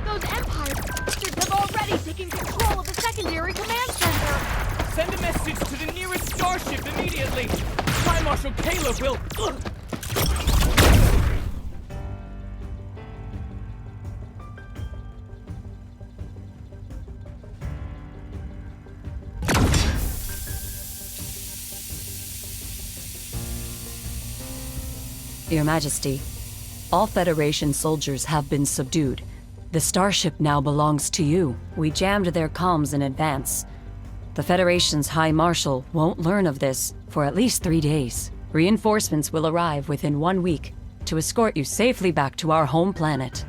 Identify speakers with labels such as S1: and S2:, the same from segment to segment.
S1: Those Empire bastards have already taken control of the secondary command center.
S2: Send a message to the nearest starship immediately. Prime Marshal Caleb will...
S3: Your Majesty, all Federation soldiers have been subdued. The starship now belongs to you. We jammed their comms in advance. The Federation's High Marshal won't learn of this for at least 3 days. Reinforcements will arrive within 1 week to escort you safely back to our home planet.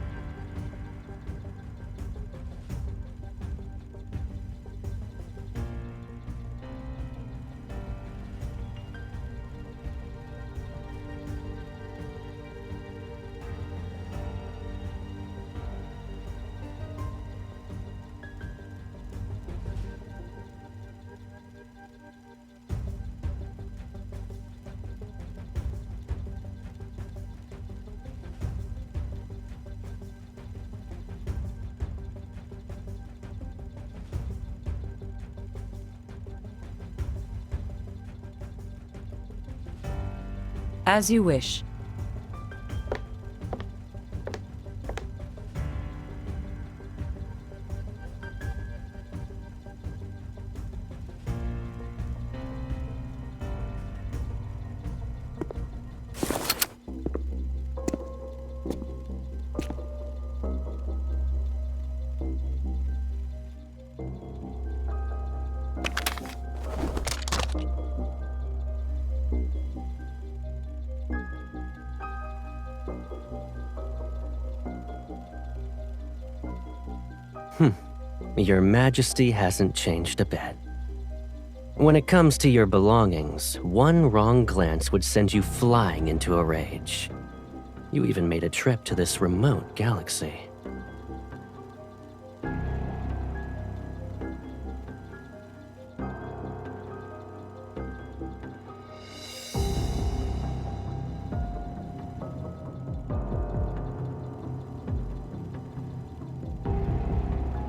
S3: As you wish.
S4: Your Majesty hasn't changed a bit. When it comes to your belongings, one wrong glance would send you flying into a rage. You even made a trip to this remote galaxy.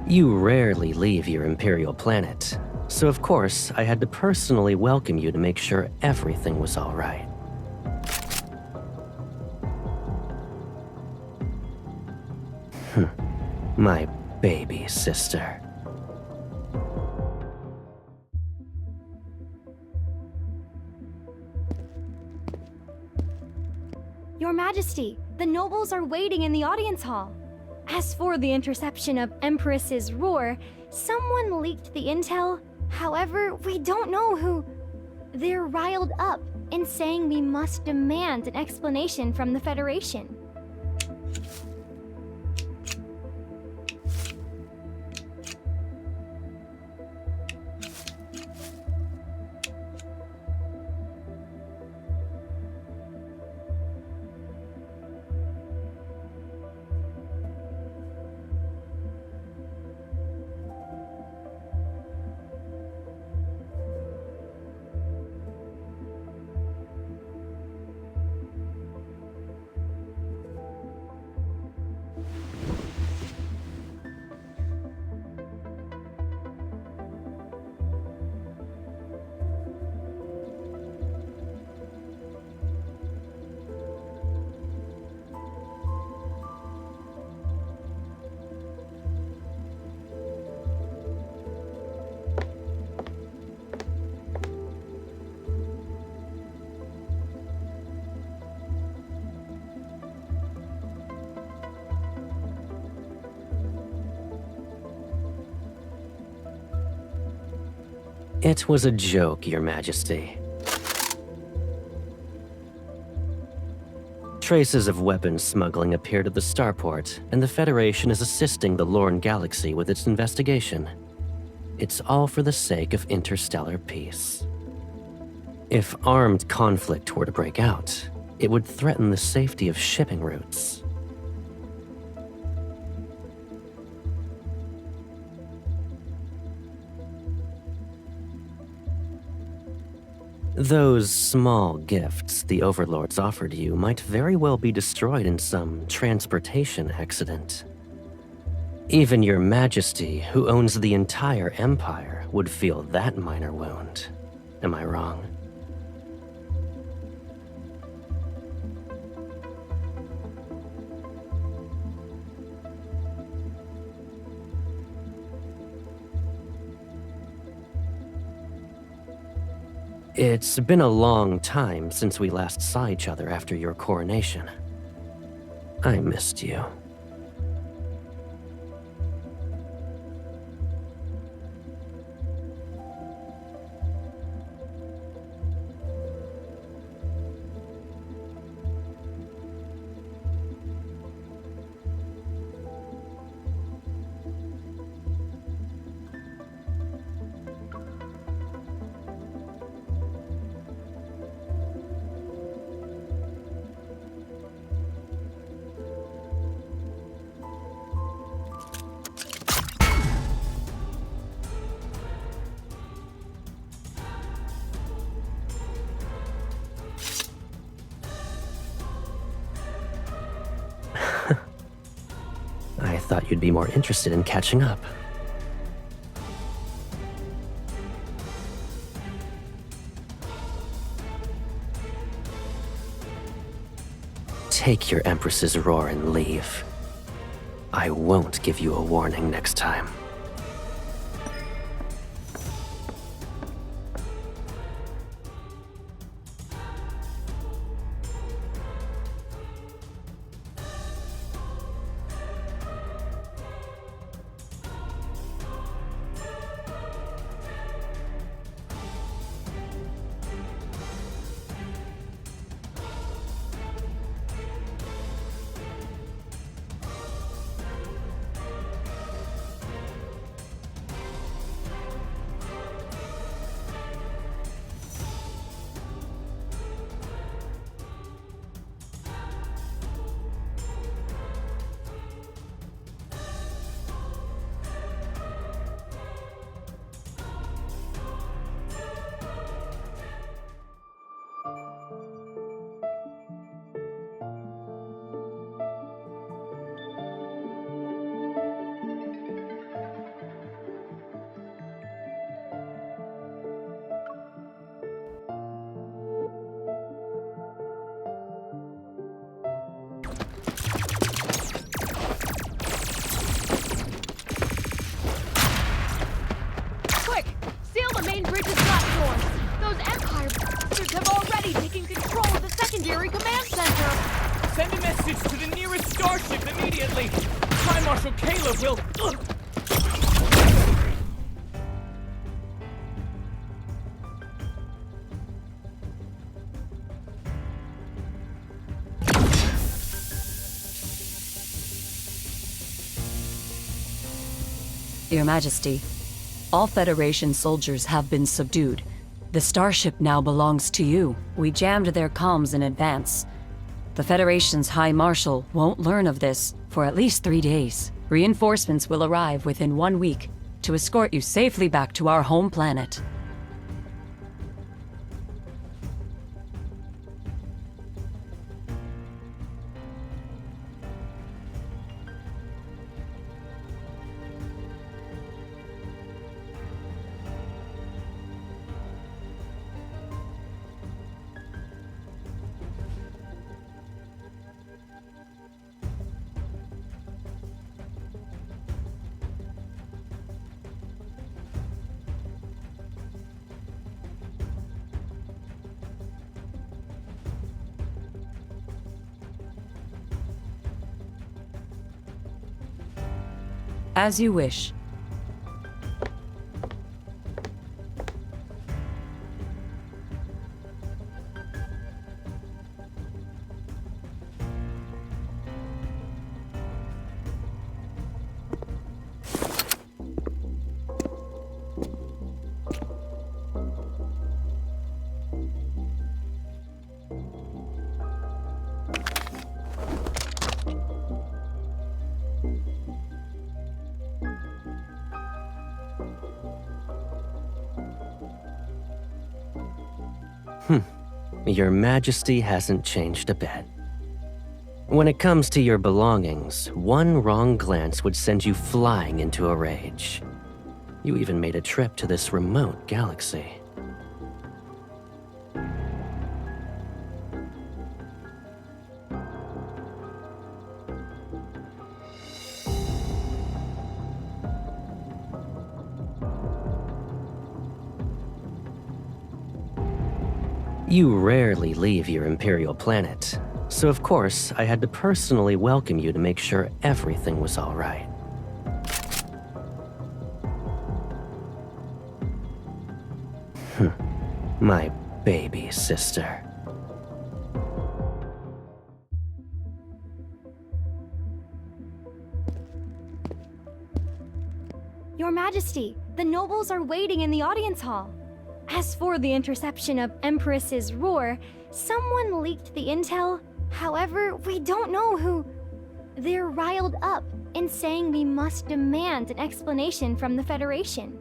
S4: You rarely leave your Imperial planet, so of course I had to personally welcome you to make sure everything was all right. My baby sister.
S5: Your Majesty, the nobles are waiting in the audience hall. As for the interception of Empress's roar, someone leaked the intel. However, we don't know who. They're riled up and saying we must demand an explanation from the Federation.
S4: It was a joke, Your Majesty. Traces of weapons smuggling appeared at the starport, and the Federation is assisting the Lorne Galaxy with its investigation. It's all for the sake of interstellar peace. If armed conflict were to break out, it would threaten the safety of shipping routes. Those small gifts the Overlords offered you might very well be destroyed in some transportation accident. Even your Majesty, who owns the entire Empire, would feel that minor wound. Am I wrong? It's been a long time since we last saw each other after your coronation. I missed you. I thought you'd be more interested in catching up. Take your Empress's roar and leave. I won't give you a warning next time.
S1: Quick! Seal the main bridge's platforms! Those Empire bastards have already taken control of the secondary command center!
S2: Send a message to the nearest starship immediately! Prime Marshal Caleb will...
S3: Your Majesty, all Federation soldiers have been subdued. The starship now belongs to you. We jammed their comms in advance. The Federation's High Marshal won't learn of this for at least 3 days. Reinforcements will arrive within 1 week to escort you safely back to our home planet. As you wish.
S4: Your Majesty hasn't changed a bit. When it comes to your belongings, one wrong glance would send you flying into a rage. You even made a trip to this remote galaxy. You rarely leave your Imperial planet, so of course I had to personally welcome you to make sure everything was all right. My baby sister.
S5: Your Majesty, the nobles are waiting in the audience hall. As for the interception of Empress's roar, someone leaked the intel. However, we don't know who. They're riled up and saying we must demand an explanation from the Federation.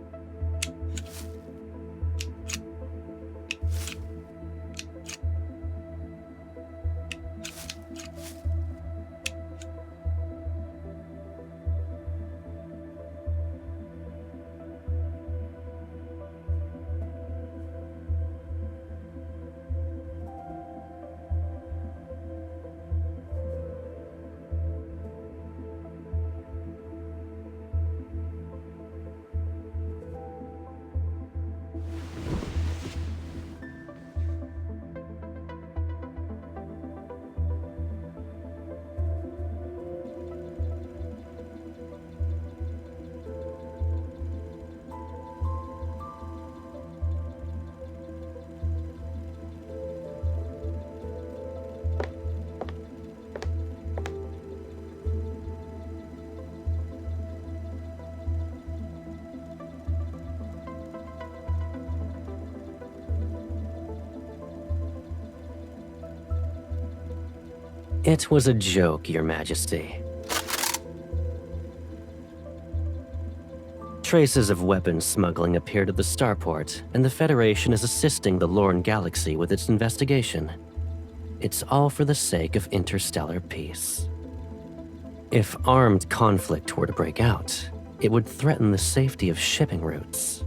S4: It was a joke, Your Majesty. Traces of weapons smuggling appeared at the starport, and the Federation is assisting the Lorne Galaxy with its investigation. It's all for the sake of interstellar peace. If armed conflict were to break out, it would threaten the safety of shipping routes.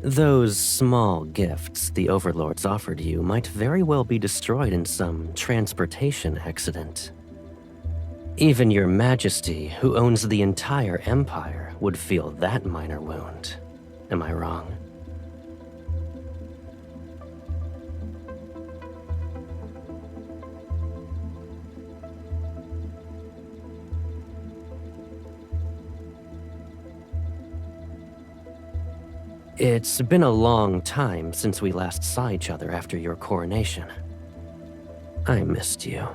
S4: Those small gifts the overlords offered you might very well be destroyed in some transportation accident. Even Your Majesty, who owns the entire Empire, would feel that minor wound. Am I wrong? It's been a long time since we last saw each other after your coronation. I missed you.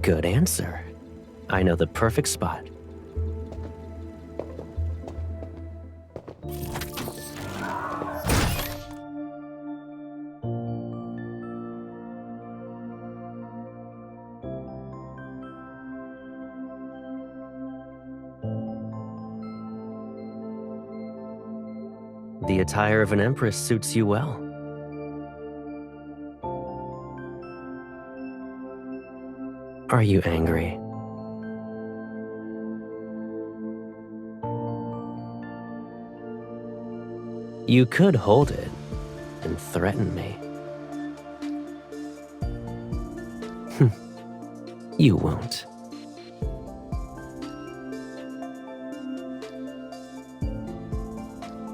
S4: Good answer. I know the perfect spot. The attire of an empress suits you well. Are you angry? You could hold it and threaten me. You won't.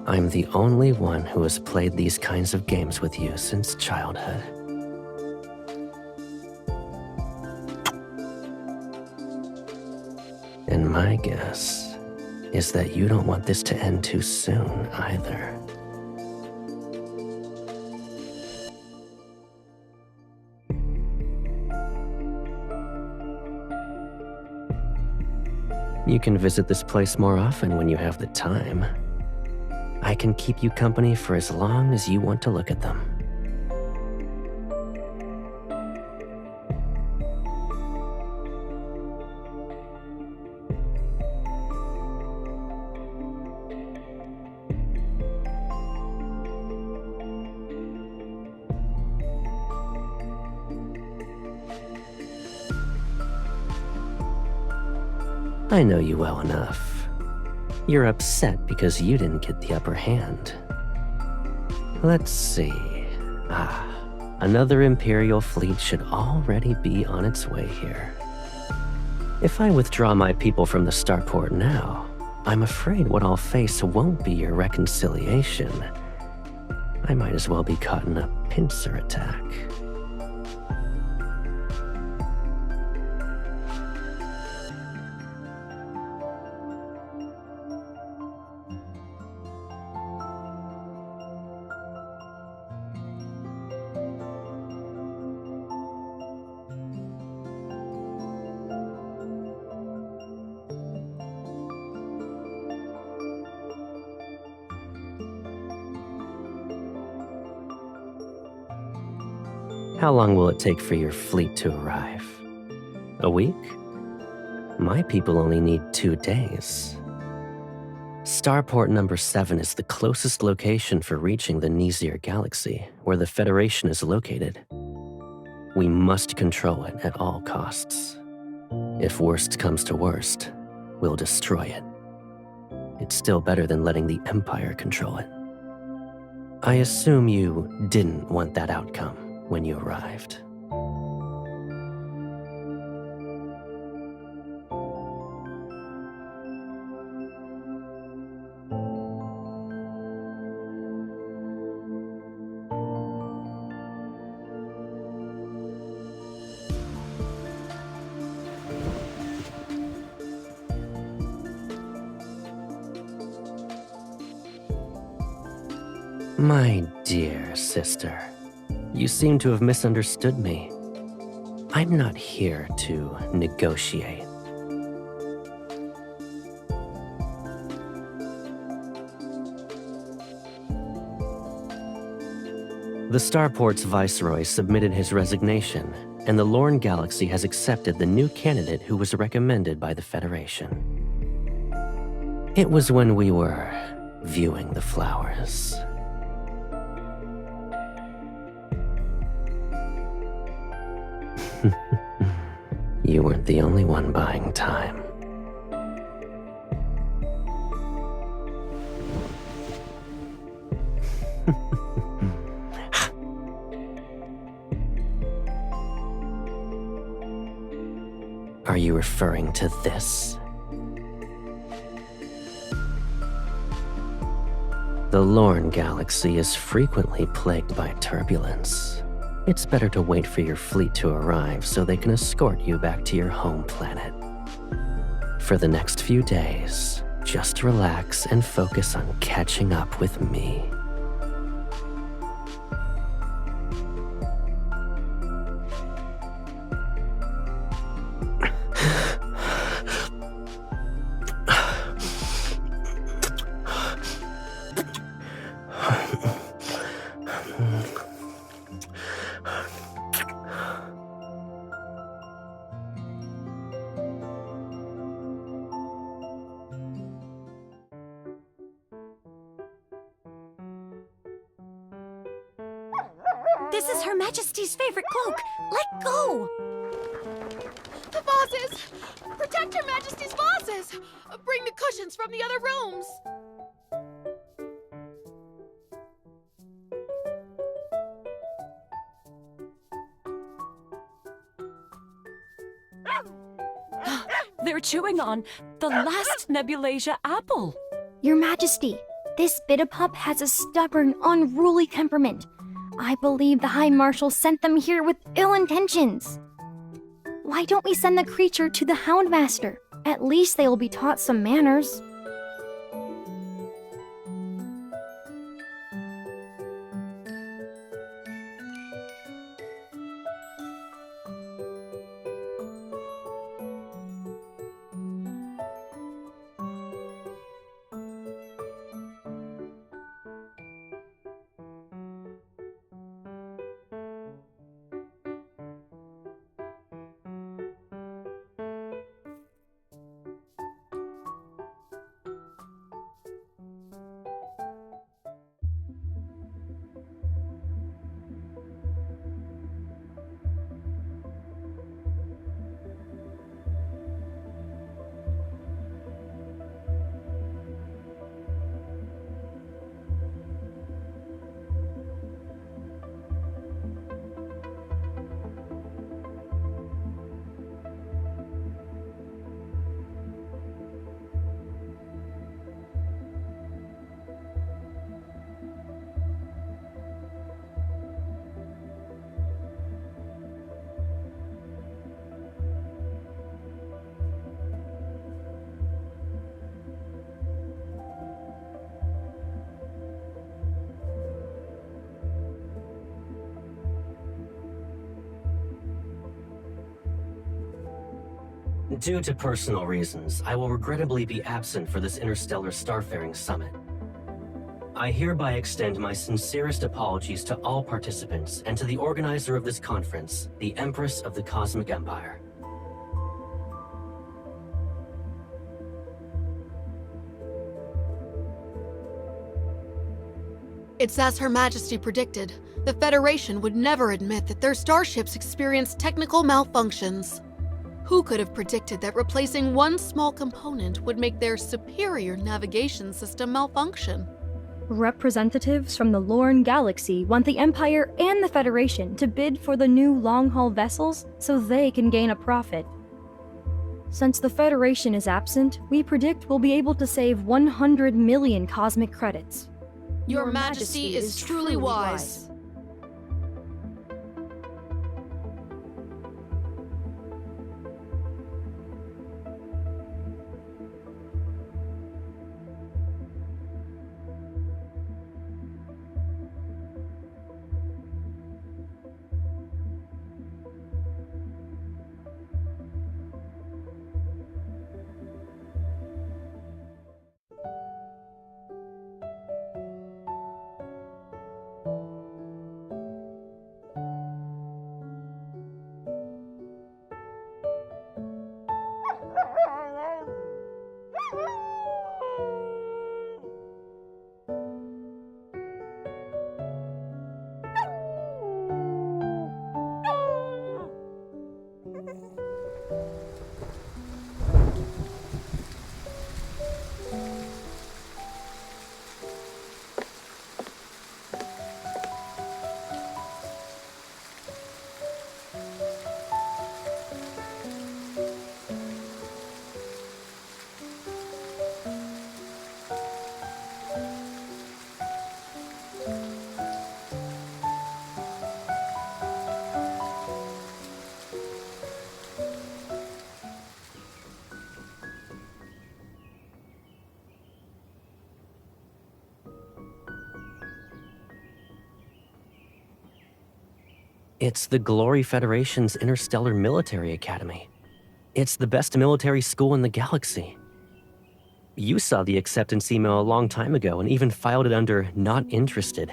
S4: I'm the only one who has played these kinds of games with you since childhood. And my guess is that you don't want this to end too soon either. You can visit this place more often when you have the time. I can keep you company for as long as you want to look at them. I know you well enough. You're upset because you didn't get the upper hand. Let's see. Another Imperial fleet should already be on its way here. If I withdraw my people from the starport now, I'm afraid what I'll face won't be your reconciliation. I might as well be caught in a pincer attack. How long will it take for your fleet to arrive? A week? My people only need 2 days. Starport number 7 is the closest location for reaching the Nizir galaxy, where the Federation is located. We must control it at all costs. If worst comes to worst, we'll destroy it. It's still better than letting the Empire control it. I assume you didn't want that outcome when you arrived. My dear sister, you seem to have misunderstood me. I'm not here to negotiate. The Starport's Viceroy submitted his resignation, and the Lorne Galaxy has accepted the new candidate who was recommended by the Federation. It was when we were viewing the flowers. You weren't the only one buying time. Are you referring to this? The Lorne Galaxy is frequently plagued by turbulence. It's better to wait for your fleet to arrive so they can escort you back to your home planet. For the next few days, just relax and focus on catching up with me.
S3: This is Her Majesty's favorite cloak. Let go!
S1: The vases! Protect Her Majesty's vases! Bring the cushions from the other rooms!
S3: They're chewing on the last Nebulasia apple.
S5: Your Majesty, this Bidapup has a stubborn, unruly temperament. I believe the High Marshal sent them here with ill intentions. Why don't we send the creature to the Houndmaster At least they will be taught some manners.
S4: Due to personal reasons, I will regrettably be absent for this interstellar starfaring summit. I hereby extend my sincerest apologies to all participants and to the organizer of this conference, the Empress of the Cosmic Empire.
S6: It's as Her Majesty predicted. The Federation would never admit that their starships experienced technical malfunctions. Who could have predicted that replacing one small component would make their superior navigation system malfunction?
S5: Representatives from the Lorne Galaxy want the Empire and the Federation to bid for the new long-haul vessels so they can gain a profit. Since the Federation is absent, we predict we'll be able to save 100 million cosmic credits.
S6: Your Majesty is truly wise.
S4: It's the Glory Federation's Interstellar Military Academy. It's the best military school in the galaxy. You saw the acceptance email a long time ago and even filed it under not interested.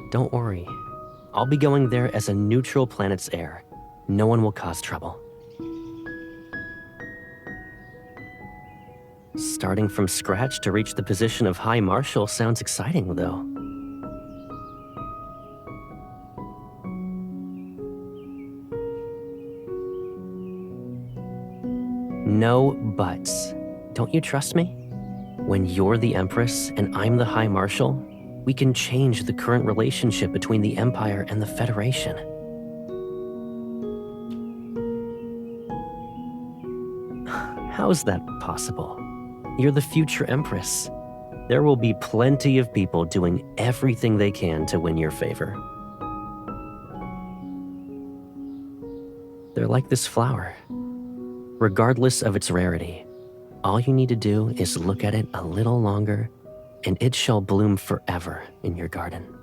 S4: Don't worry. I'll be going there as a neutral planet's heir. No one will cause trouble. Starting from scratch to reach the position of High Marshal sounds exciting, though. No buts. Don't you trust me? When you're the Empress and I'm the High Marshal, we can change the current relationship between the Empire and the Federation. How's that possible? You're the future Empress. There will be plenty of people doing everything they can to win your favor. They're like this flower. Regardless of its rarity, all you need to do is look at it a little longer, and it shall bloom forever in your garden.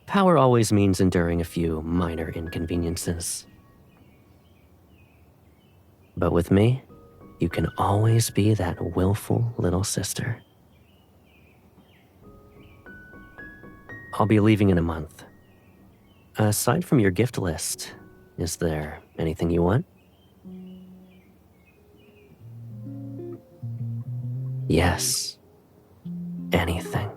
S4: Power always means enduring a few minor inconveniences. But with me, you can always be that willful little sister. I'll be leaving in a month. Aside from your gift list, is there anything you want? Yes, anything.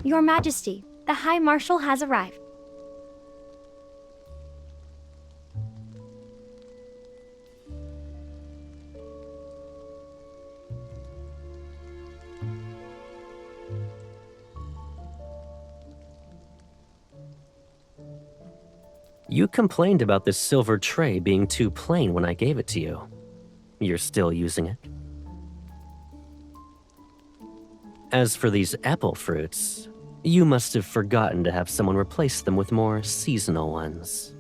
S5: Your Majesty, the High Marshal has arrived.
S4: You complained about this silver tray being too plain when I gave it to you. You're still using it? As for these apple fruits, you must have forgotten to have someone replace them with more seasonal ones.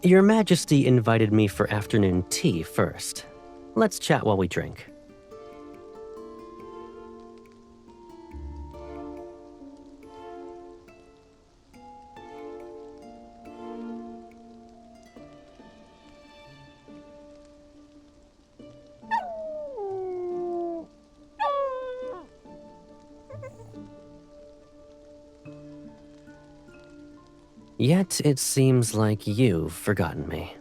S4: Your Majesty invited me for afternoon tea first. Let's chat while we drink. Yet it seems like you've forgotten me.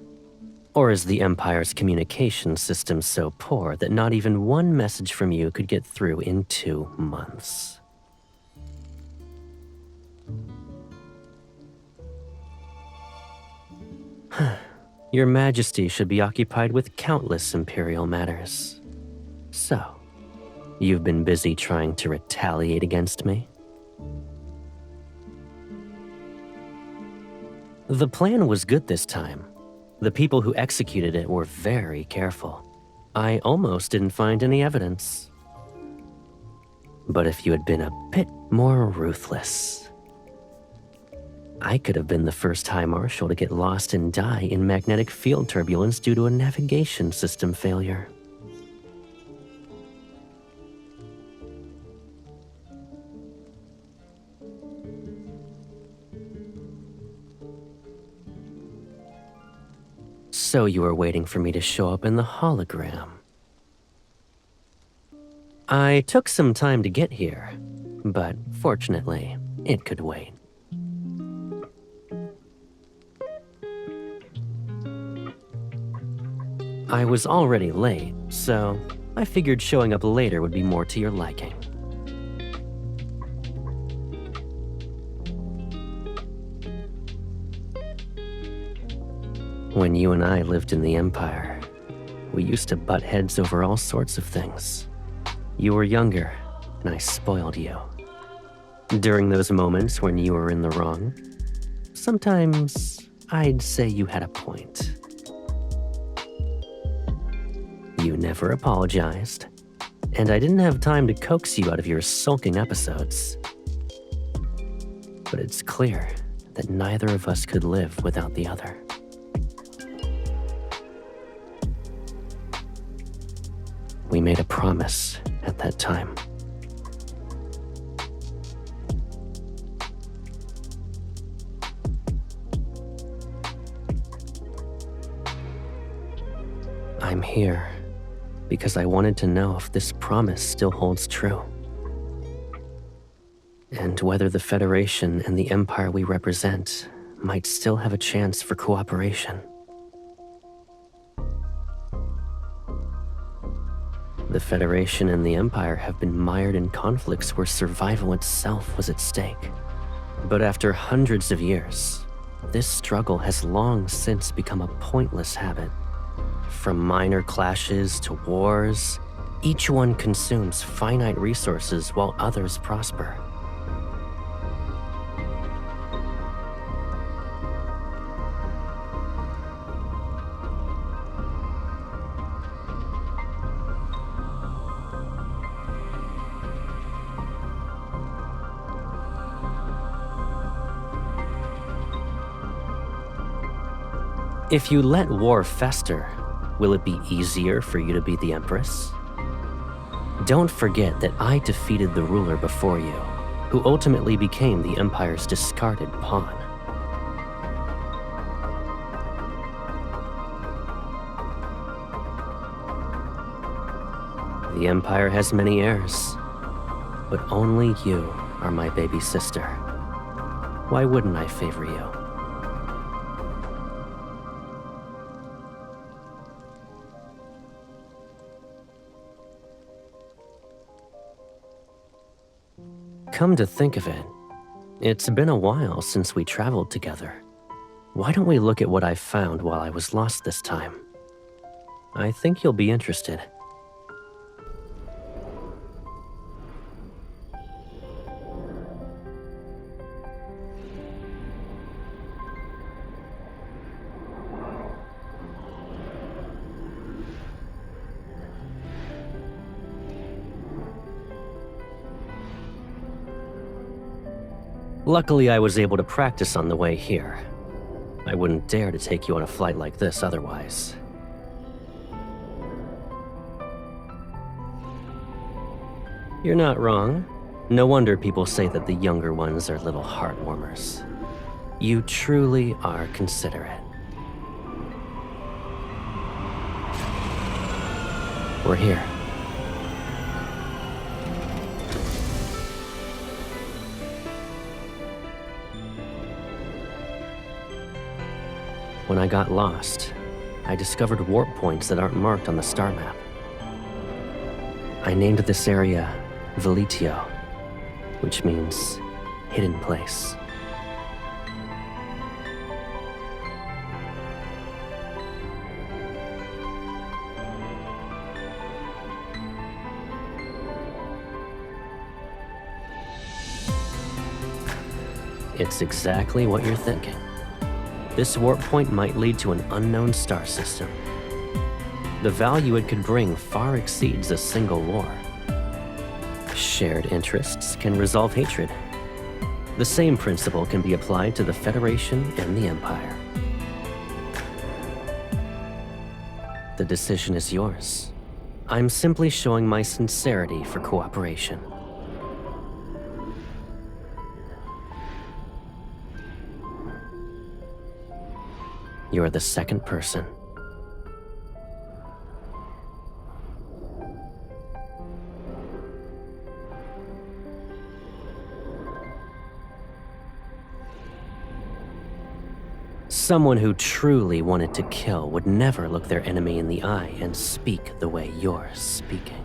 S4: Or is the Empire's communication system so poor that not even one message from you could get through in 2 months? Your Majesty should be occupied with countless Imperial matters. So, you've been busy trying to retaliate against me? The plan was good this time. The people who executed it were very careful. I almost didn't find any evidence. But if you had been a bit more ruthless, I could have been the first High Marshal to get lost and die in magnetic field turbulence due to a navigation system failure. So you were waiting for me to show up in the hologram. I took some time to get here, but fortunately, it could wait. I was already late, so I figured showing up later would be more to your liking. When you and I lived in the Empire, we used to butt heads over all sorts of things. You were younger, and I spoiled you. During those moments when you were in the wrong, sometimes I'd say you had a point. You never apologized, and I didn't have time to coax you out of your sulking episodes. But it's clear that neither of us could live without the other. We made a promise at that time. I'm here because I wanted to know if this promise still holds true. And whether the Federation and the Empire we represent might still have a chance for cooperation. The Federation and the Empire have been mired in conflicts where survival itself was at stake. But after hundreds of years, this struggle has long since become a pointless habit. From minor clashes to wars, each one consumes finite resources while others prosper. If you let war fester, will it be easier for you to be the Empress? Don't forget that I defeated the ruler before you, who ultimately became the Empire's discarded pawn. The Empire has many heirs, but only you are my baby sister. Why wouldn't I favor you? Come to think of it, it's been a while since we traveled together. Why don't we look at what I found while I was lost this time? I think you'll be interested. Luckily, I was able to practice on the way here. I wouldn't dare to take you on a flight like this otherwise. You're not wrong. No wonder people say that the younger ones are little heartwarmers. You truly are considerate. We're here. When I got lost, I discovered warp points that aren't marked on the star map. I named this area Veletio, which means hidden place. It's exactly what you're thinking. This warp point might lead to an unknown star system. The value it could bring far exceeds a single war. Shared interests can resolve hatred. The same principle can be applied to the Federation and the Empire. The decision is yours. I'm simply showing my sincerity for cooperation. You're the second person. Someone who truly wanted to kill would never look their enemy in the eye and speak the way you're speaking.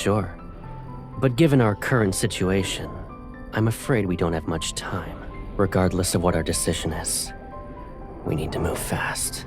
S4: Sure, but given our current situation, I'm afraid we don't have much time. Regardless of what our decision is, we need to move fast.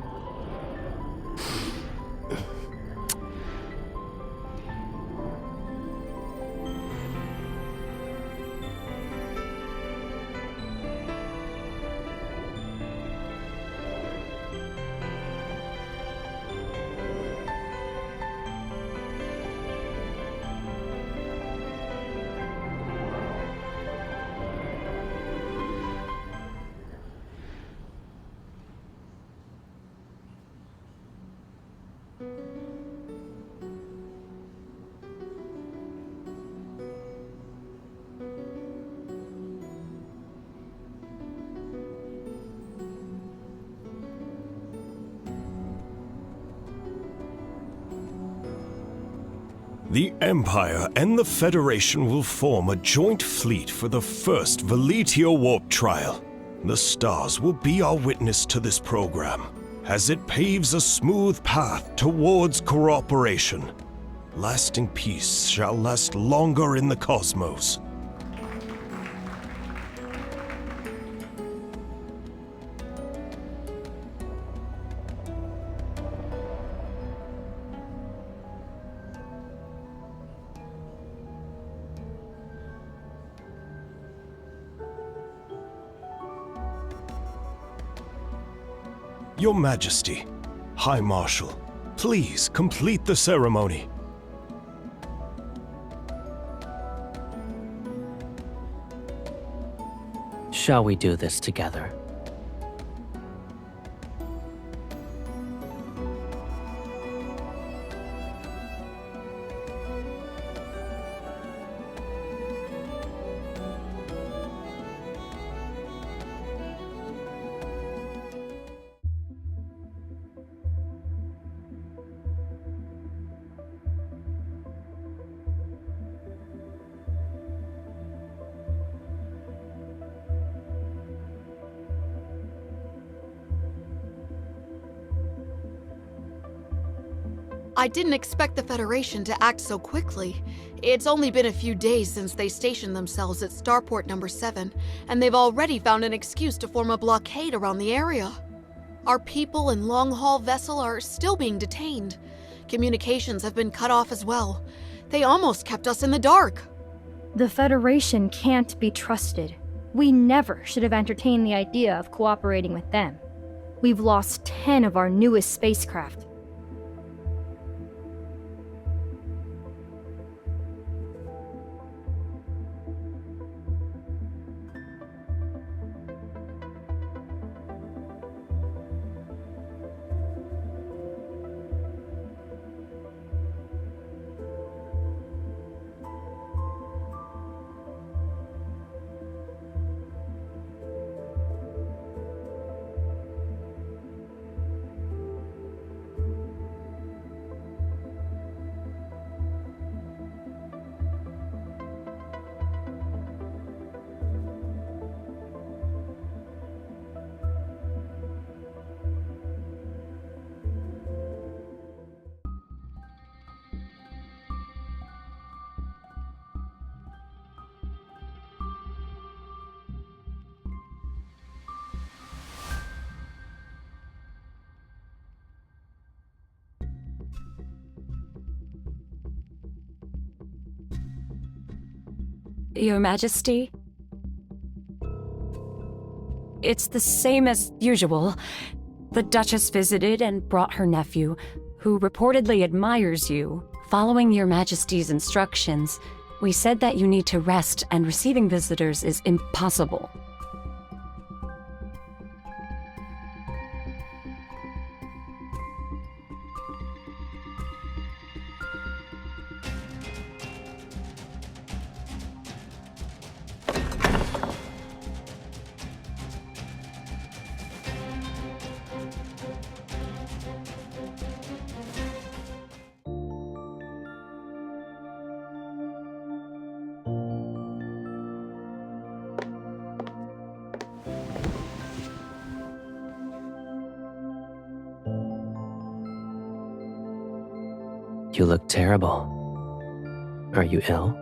S7: The Empire and the Federation will form a joint fleet for the first Veletio warp trial. The stars will be our witness to this program, as it paves a smooth path towards cooperation. Lasting peace shall last longer in the cosmos. Your Majesty, High Marshal, please complete the ceremony.
S4: Shall we do this together?
S6: I didn't expect the Federation to act so quickly. It's only been a few days since they stationed themselves at Starport number 7, and they've already found an excuse to form a blockade around the area. Our people and long-haul vessel are still being detained. Communications have been cut off as well. They almost kept us in the dark.
S5: The Federation can't be trusted. We never should have entertained the idea of cooperating with them. We've lost 10 of our newest spacecraft.
S3: Your Majesty? It's the same as usual. The Duchess visited and brought her nephew, who reportedly admires you. Following Your Majesty's instructions, we said that you need to rest and receiving visitors is impossible.
S4: You look terrible. Are you ill?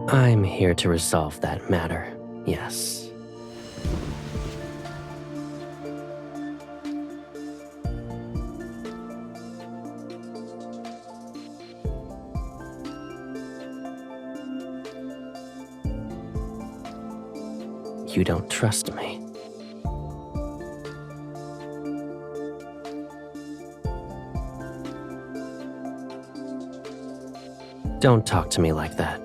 S4: I'm here to resolve that matter, yes. You don't trust me. Don't talk to me like that.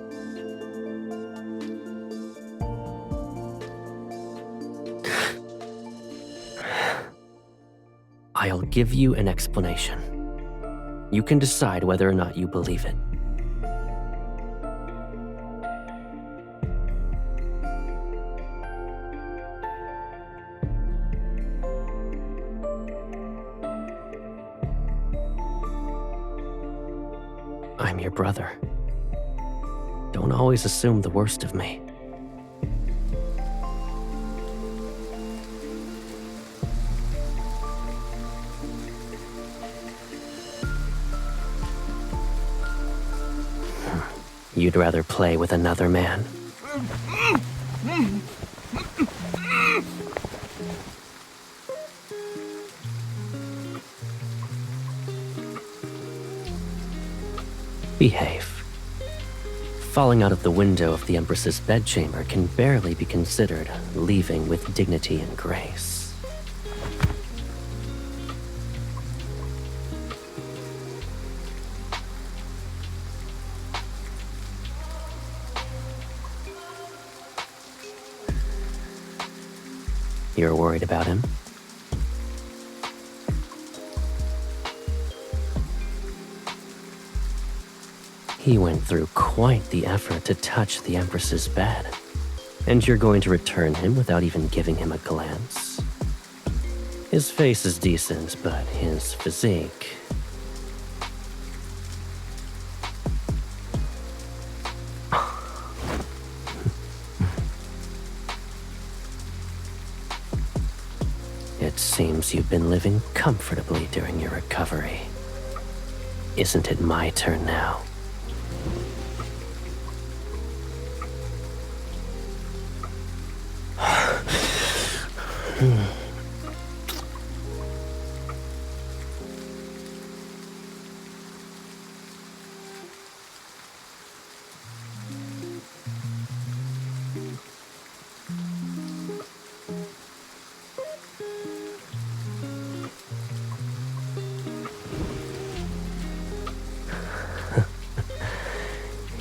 S4: I'll give you an explanation. You can decide whether or not you believe it. I'm your brother. Don't always assume the worst of me. You'd rather play with another man? Behave. Falling out of the window of the Empress's bedchamber can barely be considered leaving with dignity and grace. You're worried about him? He went through quite the effort to touch the Empress's bed. And you're going to return him without even giving him a glance? His face is decent, but his physique... It seems you've been living comfortably during your recovery. Isn't it my turn now?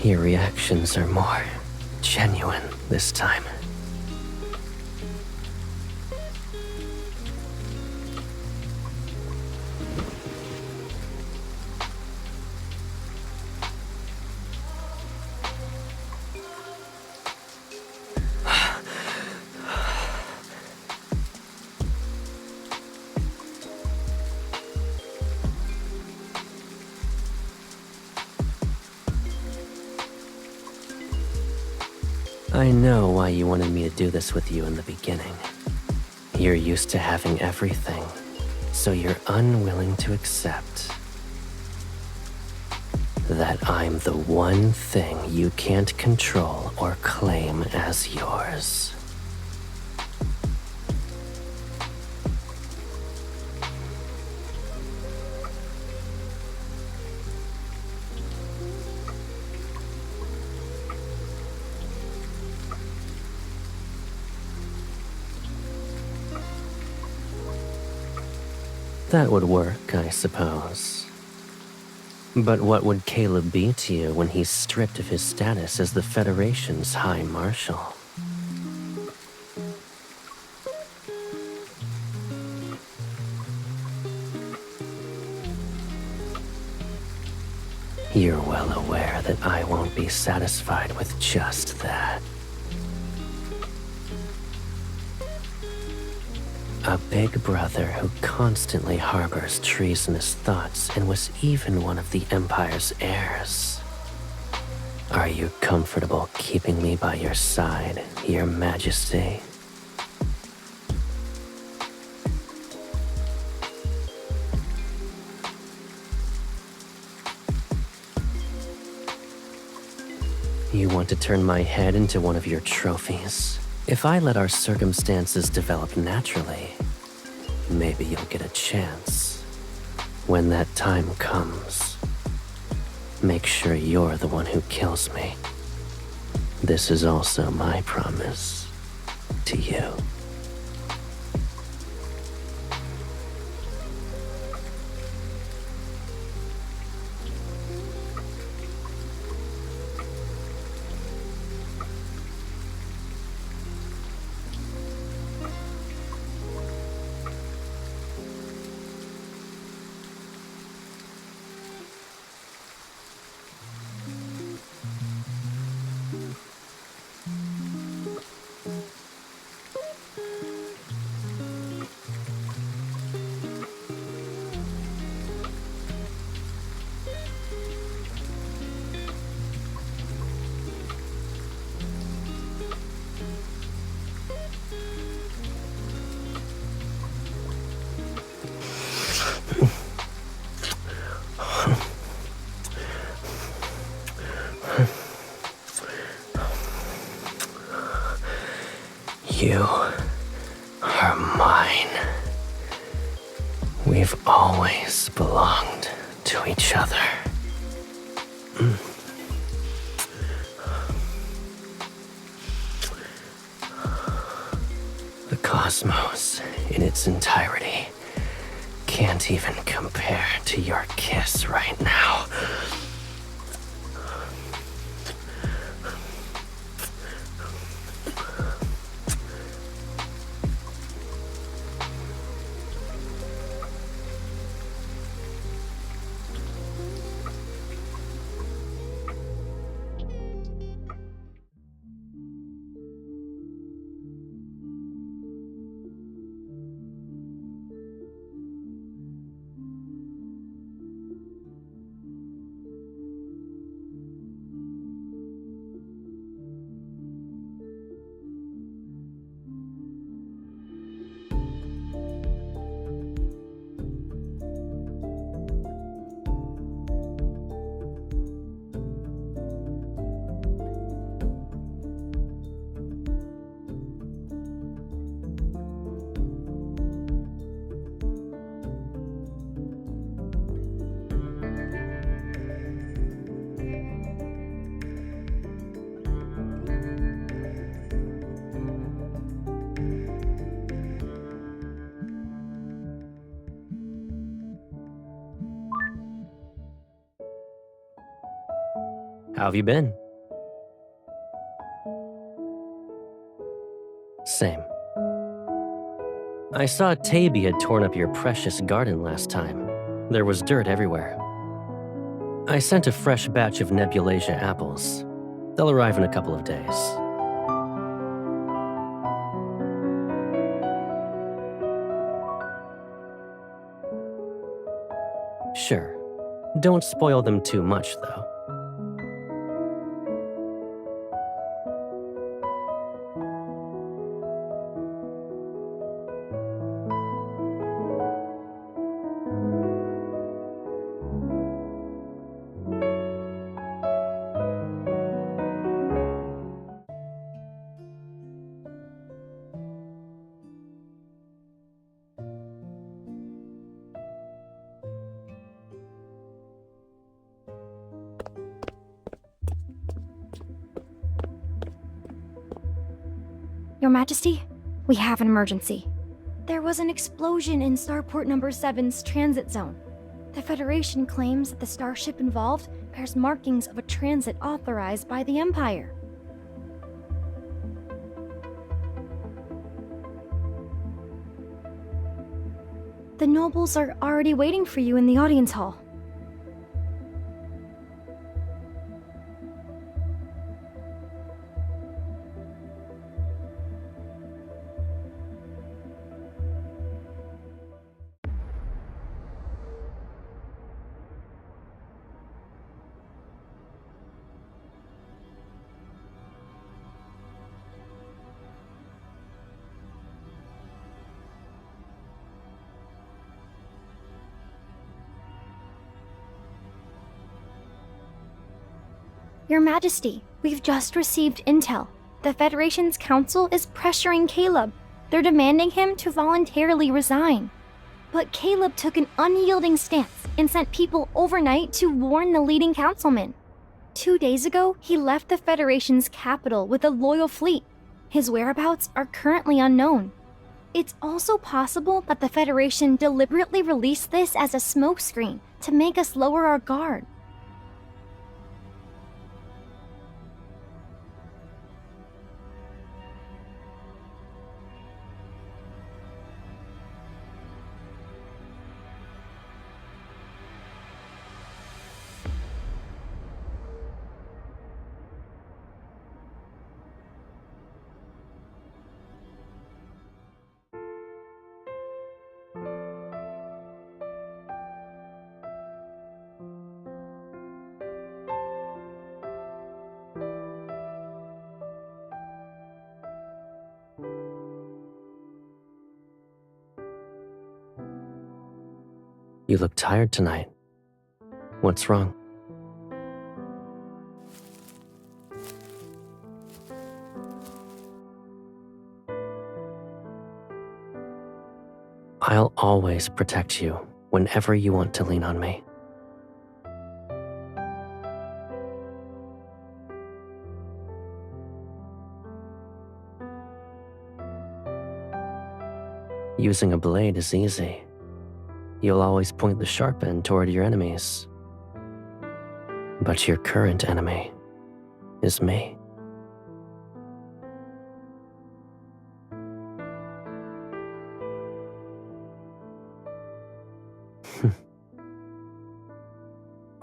S4: Your reactions are more genuine this time. I know why you wanted me to do this with you in the beginning. You're used to having everything, so you're unwilling to accept that I'm the one thing you can't control or claim as yours. That would work, I suppose. But what would Caleb be to you when he's stripped of his status as the Federation's High Marshal? You're well aware that I won't be satisfied with just that. A big brother who constantly harbors treasonous thoughts and was even one of the Empire's heirs. Are you comfortable keeping me by your side, Your Majesty? You want to turn my head into one of your trophies? If I let our circumstances develop naturally, maybe you'll get a chance. When that time comes, make sure you're the one who kills me. This is also my promise to you. You are mine. We've always belonged to each other. The cosmos in its entirety can't even compare to your kiss right now. How have you been? Same. I saw Taby had torn up your precious garden last time. There was dirt everywhere. I sent a fresh batch of Nebulasia apples. They'll arrive in a couple of days. Sure. Don't spoil them too much, though.
S5: Your Majesty, we have an emergency. There was an explosion in Starport Number 7's transit zone. The Federation claims that the starship involved bears markings of a transit authorized by the Empire. The nobles are already waiting for you in the audience hall. Your Majesty, we've just received intel. The Federation's council is pressuring Caleb. They're demanding him to voluntarily resign. But Caleb took an unyielding stance and sent people overnight to warn the leading councilman. 2 days ago, he left the Federation's capital with a loyal fleet. His whereabouts are currently unknown. It's also possible that the Federation deliberately released this as a smokescreen to make us lower our guard.
S4: You look tired tonight. What's wrong? I'll always protect you whenever you want to lean on me. Using a blade is easy. You'll always point the sharp end toward your enemies. But your current enemy is me.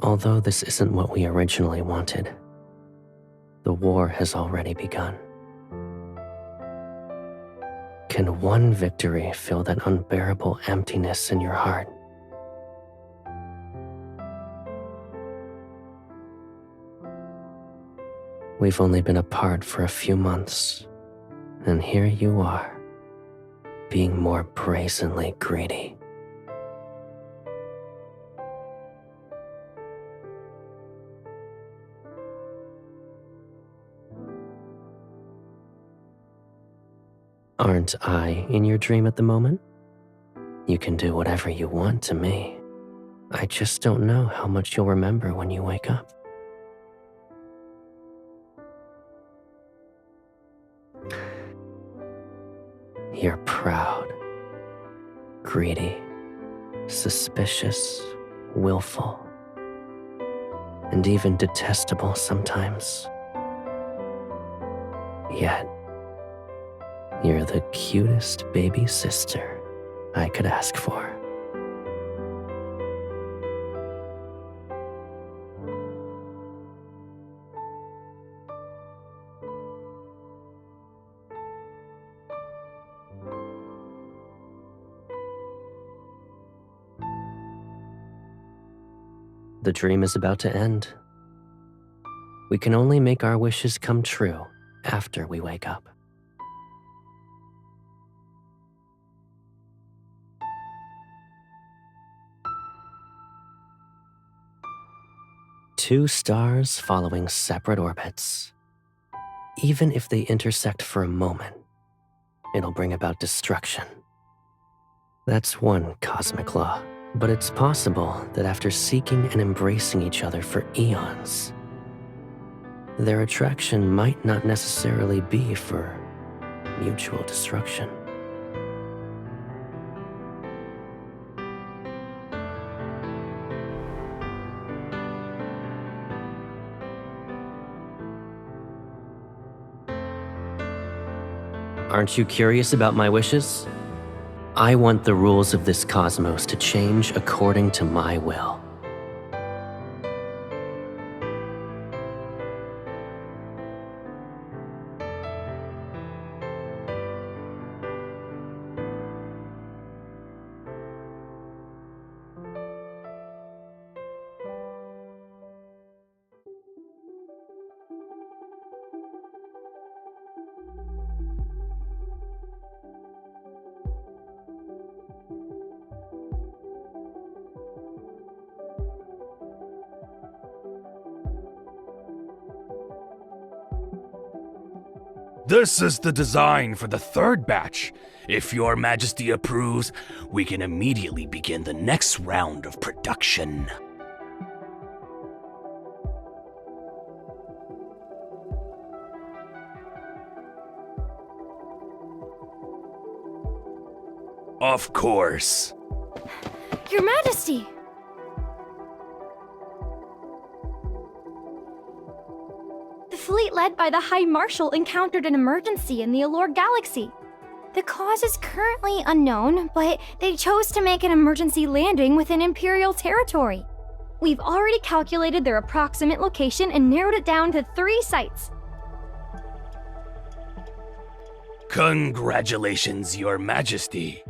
S4: Although this isn't what we originally wanted, the war has already begun. Can one victory fill that unbearable emptiness in your heart? We've only been apart for a few months, and here you are, being more brazenly greedy. Aren't I in your dream at the moment? You can do whatever you want to me. I just don't know how much you'll remember when you wake up. You're proud, greedy, suspicious, willful, and even detestable sometimes. Yet, you're the cutest baby sister I could ask for. The dream is about to end. We can only make our wishes come true after we wake up. Two stars following separate orbits. Even if they intersect for a moment, it'll bring about destruction. That's one cosmic law. But it's possible that after seeking and embracing each other for eons, their attraction might not necessarily be for mutual destruction. Aren't you curious about my wishes? I want the rules of this cosmos to change according to my will.
S8: This is the design for the third batch. If Your Majesty approves, we can immediately begin the next round of production. Of course.
S5: Your Majesty! The fleet led by the High Marshal encountered an emergency in the Allure Galaxy. The cause is currently unknown, but they chose to make an emergency landing within Imperial territory. We've already calculated their approximate location and narrowed it down to 3 sites.
S8: Congratulations, Your Majesty.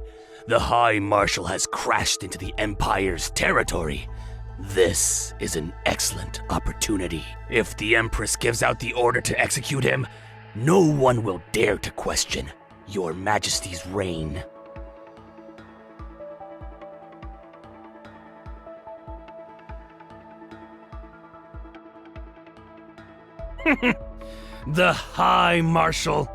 S8: The High Marshal has crashed into the Empire's territory. This is an excellent opportunity. If the Empress gives out the order to execute him, no one will dare to question Your Majesty's reign. The High Marshal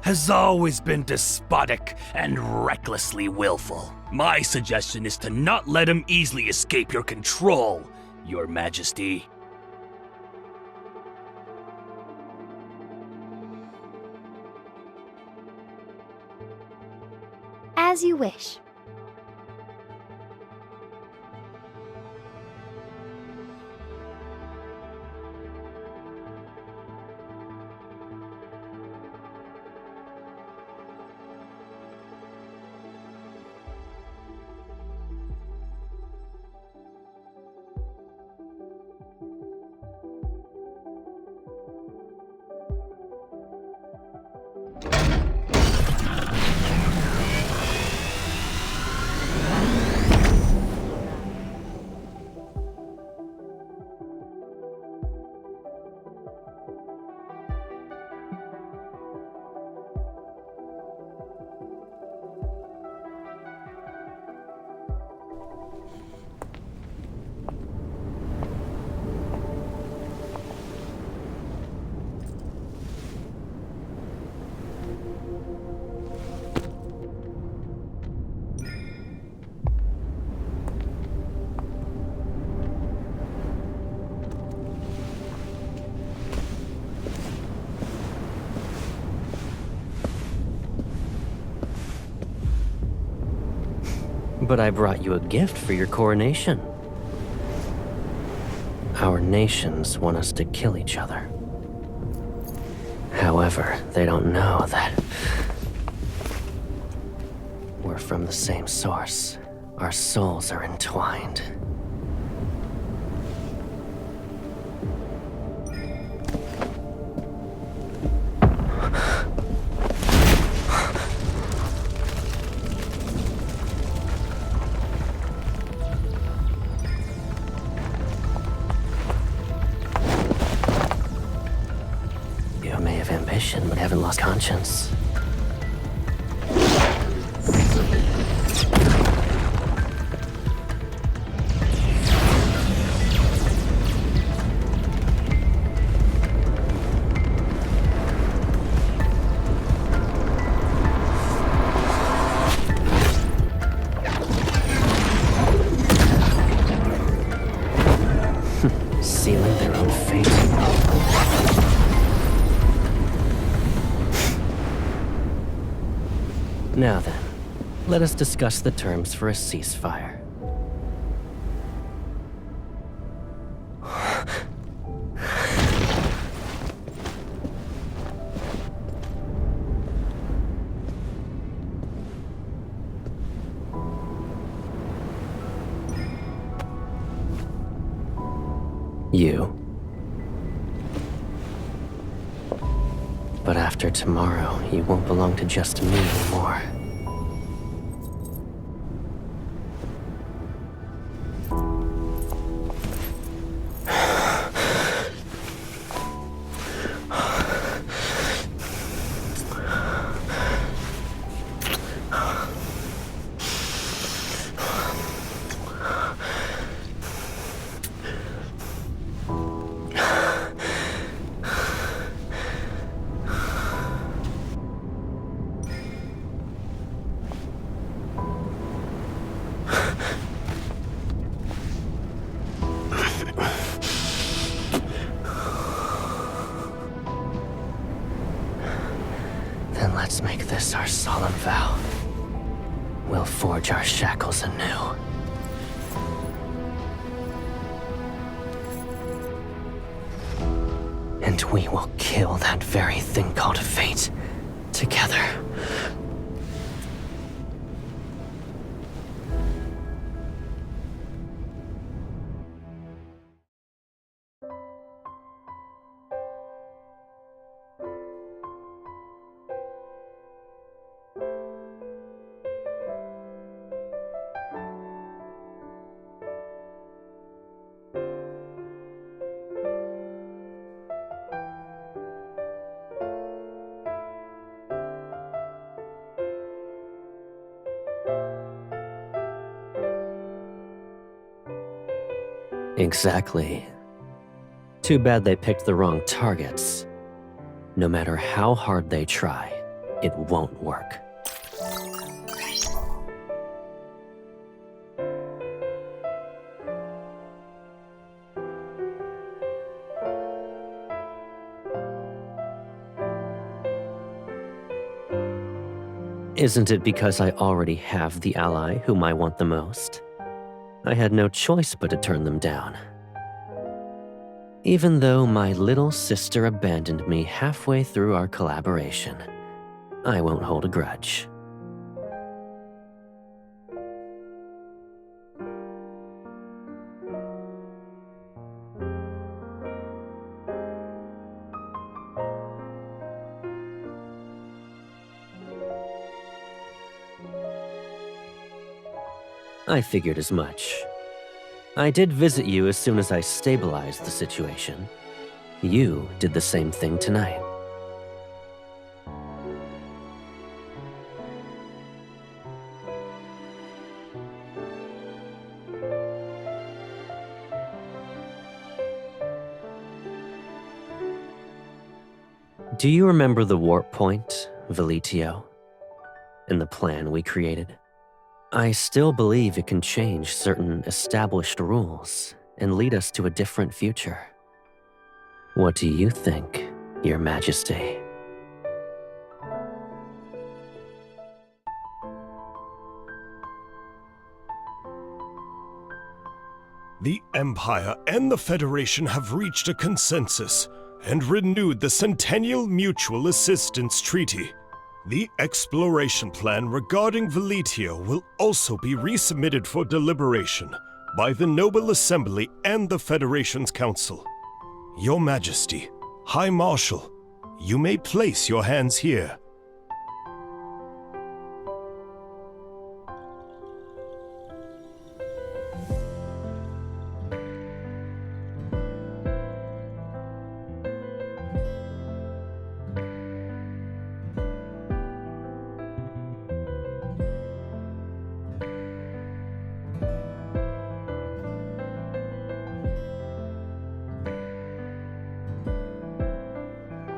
S8: has always been despotic and recklessly willful. My suggestion is to not let him easily escape your control, Your Majesty.
S5: As you wish.
S4: But I brought you a gift for your coronation. Our nations want us to kill each other. However, they don't know that we're from the same source. Our souls are entwined. You may have ambition, but haven't lost conscience. Sealing their own fate. Now then, let us discuss the terms for a ceasefire. You. But after tomorrow, you won't belong to just me anymore. Then let's make this our solemn vow. We'll forge our shackles anew. And we will kill that very thing called fate together. Exactly. Too bad they picked the wrong targets. No matter how hard they try, it won't work. Isn't it because I already have the ally whom I want the most? I had no choice but to turn them down. Even though my little sister abandoned me halfway through our collaboration, I won't hold a grudge. I figured as much. I did visit you as soon as I stabilized the situation. You did the same thing tonight. Do you remember the warp point, Velitio? And the plan we created? I still believe it can change certain established rules and lead us to a different future. What do you think, Your Majesty?
S7: The Empire and the Federation have reached a consensus and renewed the Centennial Mutual Assistance Treaty. The exploration plan regarding Velitio will also be resubmitted for deliberation by the Noble Assembly and the Federation's Council. Your Majesty, High Marshal, you may place your hands here.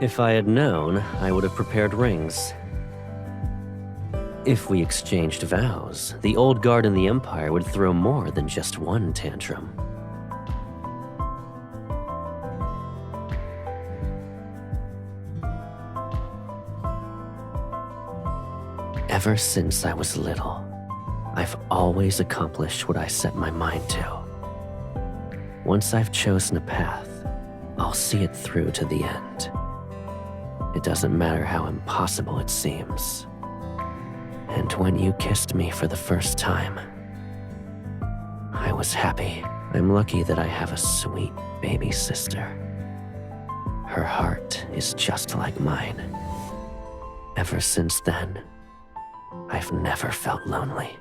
S4: If I had known, I would have prepared rings. If we exchanged vows, the old guard in the Empire would throw more than just one tantrum. Ever since I was little, I've always accomplished what I set my mind to. Once I've chosen a path, I'll see it through to the end. It doesn't matter how impossible it seems. And when you kissed me for the first time, I was happy. I'm lucky that I have a sweet baby sister. Her heart is just like mine. Ever since then, I've never felt lonely.